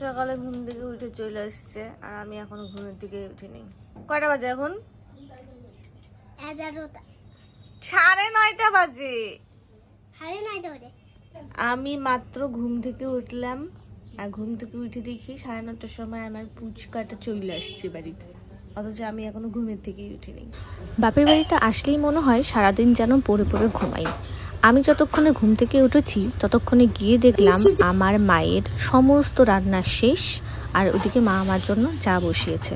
সকালে ঘুম থেকে উঠে চলে আসছে আর আমি এখনো ঘুমের দিকে উঠিনি। কয়টা বাজে এখন? 11টা। 9:30 বাজে। 9:30 বাজে। আমি মাত্র ঘুম থেকে উঠলাম আর ঘুম থেকে উঠে দেখি 9:30টার সময় আমার পুচকাটা চলে আসছে বাড়িতে, অথচ আমি এখনো ঘুমের থেকেই উঠিনি। বাপের বাড়িতে আসলেই মনে হয় সারাদিন যেন পড়ে পড়ে ঘুমাই। আমি যতক্ষণে ঘুম থেকে উঠেছি ততক্ষণে গিয়ে দেখলাম আমার মায়ের সমস্ত রান্না শেষ আর ওদিকে মা আমার জন্য চা বসিয়েছে।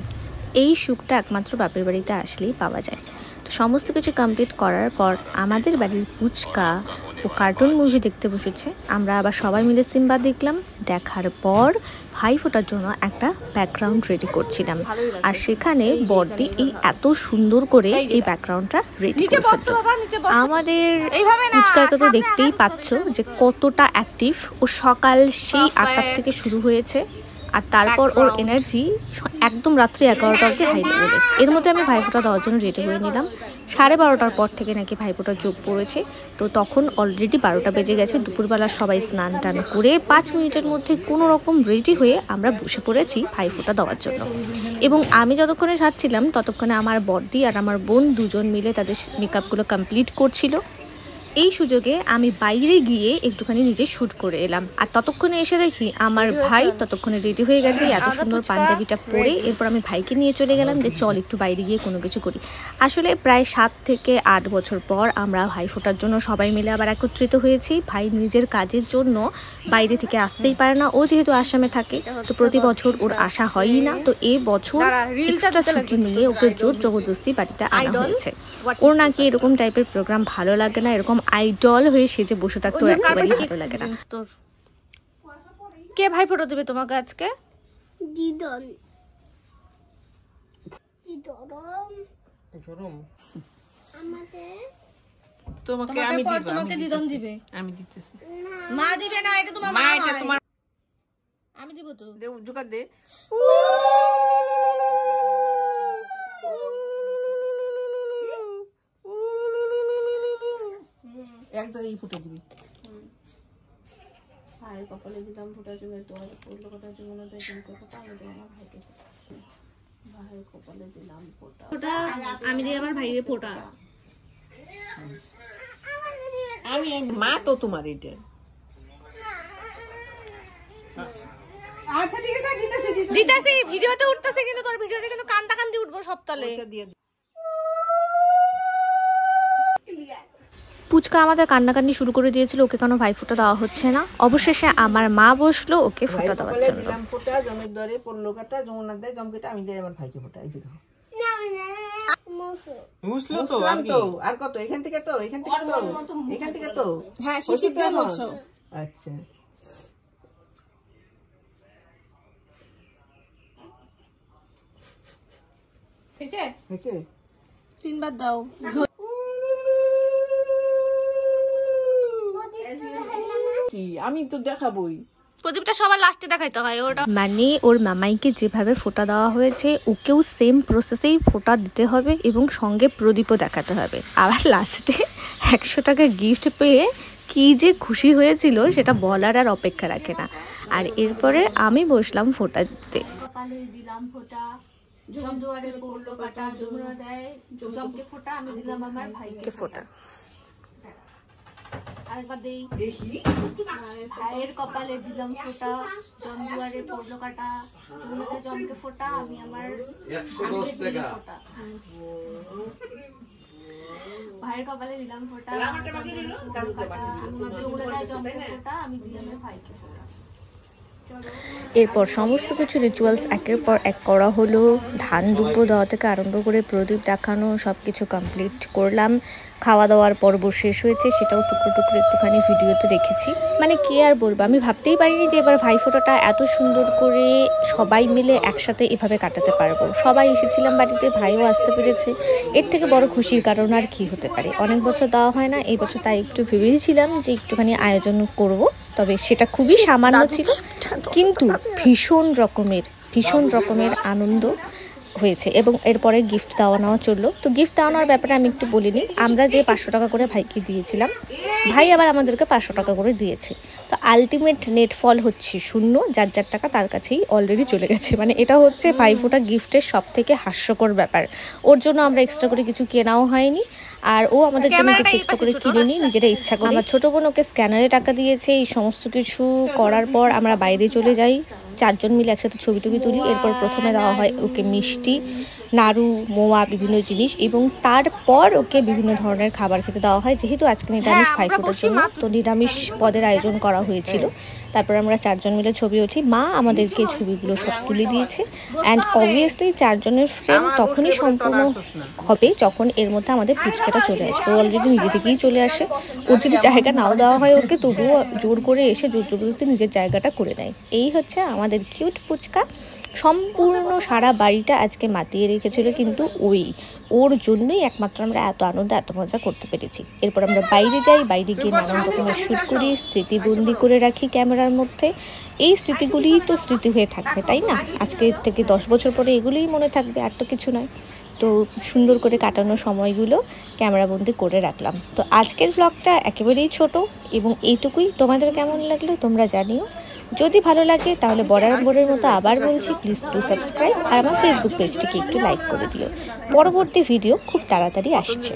এই সুখটা একমাত্র বাপের বাড়িতে আসলেই পাওয়া যায়। তো সমস্ত কিছু কমপ্লিট করার পর আমাদের বাড়ির পুচকা ও কার্টুন মুভি দেখতে বসেছে। আমরা আবার সবাই মিলে সিম্বা দেখলাম। দেখার পর ভাই ফোটার জন্য একটা ব্যাকগ্রাউন্ড রেডি করছিলাম আর সেখানে বড়দি এই এত সুন্দর করে এই ব্যাকগ্রাউন্ডটা রেডি করেছে। আমাদের পুচকাকে তো দেখতেই পাচ্ছ যে কতটা অ্যাক্টিভ। ও সকাল সেই 8টা থেকে শুরু হয়েছে আর তারপর ওর এনার্জি একদম রাত্রি 11টা অবধি হাই লেভেলে। এর মধ্যে আমি ভাইফোঁটা দেওয়ার জন্য রেডি হয়ে নিলাম। 12:30টার পর থেকে নাকি ভাইফোঁটার যোগ পড়েছে, তো তখন অলরেডি 12টা বেজে গেছে। দুপুরবেলা সবাই স্নান টান করে 5 মিনিটের মধ্যে কোনো রকম রেডি হয়ে আমরা বসে পড়েছি ভাইফোঁটা দেওয়ার জন্য। এবং আমি যতক্ষণে সাজছিলাম ততক্ষণে আমার বড়দি আর আমার বোন দুজন মিলে তাদের মেকআপগুলো কমপ্লিট করছিল। এই সুযোগে আমি বাইরে গিয়ে একটুখানি নিজে শ্যুট করে এলাম আর ততক্ষণে এসে দেখি আমার ভাই ততক্ষণে রেডি হয়ে গেছে এত সুন্দর পাঞ্জাবিটা পরে। এরপর আমি ভাইকে নিয়ে চলে গেলাম যে চল একটু বাইরে গিয়ে কোনো কিছু করি। আসলে প্রায় 7 থেকে 8 বছর পর আমরা ভাই ফোটার জন্য সবাই মিলে আবার একত্রিত হয়েছি। ভাই নিজের কাজের জন্য বাইরে থেকে আসতেই পারে না, ও যেহেতু আসামে থাকে তো প্রতি বছর ওর আসা হয়ই না। তো এই বছর এক্সট্রা ছুটি নিয়ে ওকে জোর জবরদস্তি বাড়িতে আনা হয়েছে। ওর নাকি এরকম টাইপের প্রোগ্রাম ভালো লাগে না, এরকম আইডল হয়ে সেজে বসে থাকতে একেবারেই ভালো লাগে না। কে ভাই ফটো দেবে তোমাকে আজকে? দিদন। তোমাকে আমি দিব, তোমাকে দিদন দিবে। আমি দিতেছি। মা দিবে না, এটা তোমার মা, এটা তোমার। আমি দিব তো। দে জুকা দে। এক জায়গায় ফুটে দিবি। ভাইয়ের কপালে দিলাম ফোটার জন্য, তোমার পড়লো কথার জন্য না তাই তুমি কথা আমি দিই আমার ভাইকে। ভাইয়ের কপালে দিলাম ফোটা, ফোটা আমি দিই আমার ভাইকে ফোটা। আমি মা তো তোমার এটা। আচ্ছা ঠিক আছে, দিতেছি দিতেছি ভিডিওতে উঠতেছে কিন্তু তোর ভিডিওতে কিন্তু কান্দা কান্দি উঠবো সবতলে। পুচকা আমাদের কান্নাকান্নি শুরু করে দিয়েছিল, ওকে কেন ভাই ফোঁটা দেওয়া হচ্ছে না। অবশেষে আমার মা বসলো ওকে ফোঁটা দেওয়ার জন্য। ফোঁটা জমের দরে পড়লো কাটা, যমুনা দেয় জমকেটা, আমি দেই আমার ভাইকে ফোঁটা। এই যে দেখো মুছলো তো আর কত এখান থেকে তো এখান থেকে তো এখান থেকে তো হ্যাঁ শিশির দিয়ে মুছো। আচ্ছা হয়েছে হয়েছে 3 বার দাও। কি আমি তো দেখাবই, প্রদীপটা সবার লাস্টে দেখাইতে হয়। ওটা মানে ওর মামাইকে যেভাবে ফোঁটা দেওয়া হয়েছে ওকেও সেম প্রসেসেই ফোঁটা দিতে হবে এবং সঙ্গে প্রদীপও দেখাতে হবে। আবার লাস্টে 100 টাকা গিফট পেয়ে কি যে খুশি হয়েছিল সেটা বলার আর অপেক্ষা রাখে না। আর এরপরে আমি বসলাম ফোঁটা দিতে। কপালে দিলাম ফোঁটা, জমদুয়ারে পড়লো কাটা, যমুনা দেয় জমকে ফোঁটা, আমি দিলাম আমার ভাইকে ফোঁটা। আরেকবার দেই, ভাইয়ের কপালে দিলাম ফোঁটা, জমদুয়ারে পড়লো কাটা, যমুনা দেয় জমকে ফোঁটা, আমি আমার 110 টাকা ফোঁটা। ভাইয়ের কপালে দিলাম ফোঁটা, যমুনা দেয় জমকে ফোঁটা, আমি দিলাম আমার ভাইকে ফোঁটা। এরপর সমস্ত কিছু রিচুয়ালস একের পর এক করা হলো। ধান দুব্বো দেওয়া থেকে আরম্ভ করে প্রদীপ দেখানো সব কিছু কমপ্লিট করলাম। খাওয়া দাওয়ার পর্ব শেষ হয়েছে, সেটাও টুকরো টুকরো একটুখানি ভিডিওতে রেখেছি। মানে কি আর বলবো, আমি ভাবতেই পারিনি যে এবার ভাইফোঁটাটা এত সুন্দর করে সবাই মিলে একসাথে এভাবে কাটাতে পারবো। সবাই এসেছিলাম বাড়িতে, ভাইও আসতে পেরেছে। এর থেকে বড় খুশির কারণ আর কি হতে পারে। অনেক বছর দেওয়া হয় না, এই বছর তাই একটু ভেবেছিলাম যে একটুখানি আয়োজন করব, তবে সেটা খুবই সামান্য ছিল কিন্তু ভীষণ রকমের আনন্দ হয়েছে এবং এরপরে গিফট দেওয়া নেওয়া চললো। তো গিফট দেওয়া নেওয়ার ব্যাপারে আমি একটু বলিনি, আমরা যে 500 টাকা করে ভাইকে দিয়েছিলাম, ভাই আবার আমাদেরকে 500 টাকা করে দিয়েছে। তো আলটিমেট নেট ফল হচ্ছে 0, যার যার টাকা তার কাছেই অলরেডি চলে গেছে। মানে এটা হচ্ছে ভাইফোঁটা গিফটের সব থেকে হাস্যকর ব্যাপার। ওর জন্য আমরা এক্সট্রা করে কিছু কেনাও হয়নি, আর ও আমাদের জন্য কিছু এক্সট্রা করে কিনেনি, নিজেরা ইচ্ছা করে। আমার ছোটো বোন ওকে স্ক্যানারে টাকা দিয়েছে। এই সমস্ত কিছু করার পর আমরা বাইরে চলে যাই, 4 জন মিলে একসাথে ছবি টবি তুলি। এরপর প্রথমে দেওয়া হয় ওকে মিষ্টি, নাড়ু, মোয়া, বিভিন্ন জিনিস, এবং তারপর ওকে বিভিন্ন ধরনের খাবার খেতে দেওয়া হয়। যেহেতু আজকে নিরামিষ ভাইফোঁটার জন্য, তো নিরামিষ পদের আয়োজন করা হয়েছিল। তারপর আমরা 4 জন মিলে ছবি উঠি। মা আমাদেরকে ছবিগুলো সব তুলে দিয়েছে। অ্যান্ড অবভিয়াসলি 4 জনের ফ্রেম তখনই সম্পূর্ণ হবে যখন এর মধ্যে আমাদের পুচকাটা চলে আসবে। ও অলরেডি নিজে থেকেই চলে আসে। ওর যদি জায়গা নাও দেওয়া হয় ওকে, তবুও জোর করে এসে জোর জবরদস্তি নিজের জায়গাটা করে নেয়। এই হচ্ছে আমাদের কিউট পুচকা। সম্পূর্ণ সারা বাড়িটা আজকে মাতিয়ে রেখেছিল কিন্তু ওর জন্যই একমাত্র আমরা এত আনন্দ, এত মজা করতে পেরেছি। এরপর আমরা বাইরে যাই, বাইরে গিয়ে নানান রকমের শ্যুট করি, স্মৃতিবন্দি করে রাখি ক্যামেরার মধ্যে। এই স্মৃতিগুলিই তো স্মৃতি হয়ে থাকবে, তাই না? আজকে থেকে 10 বছর পরে এগুলোই মনে থাকবে, আর তো কিছু নয়। তো সুন্দর করে কাটানো সময়গুলো ক্যামেরাবন্দি করে রাখলাম। তো আজকের ব্লগটা একেবারেই ছোট এবং এইটুকুই। তোমাদের কেমন লাগলো তোমরা জানিও। যদি ভালো লাগে তাহলে বরাবরের মতো আবার বলছি, প্লিজ টু সাবস্ক্রাইব, আর আমার ফেসবুক পেজটিকে একটু লাইক করে দিও। পরবর্তী ভিডিও খুব তাড়াতাড়ি আসছে।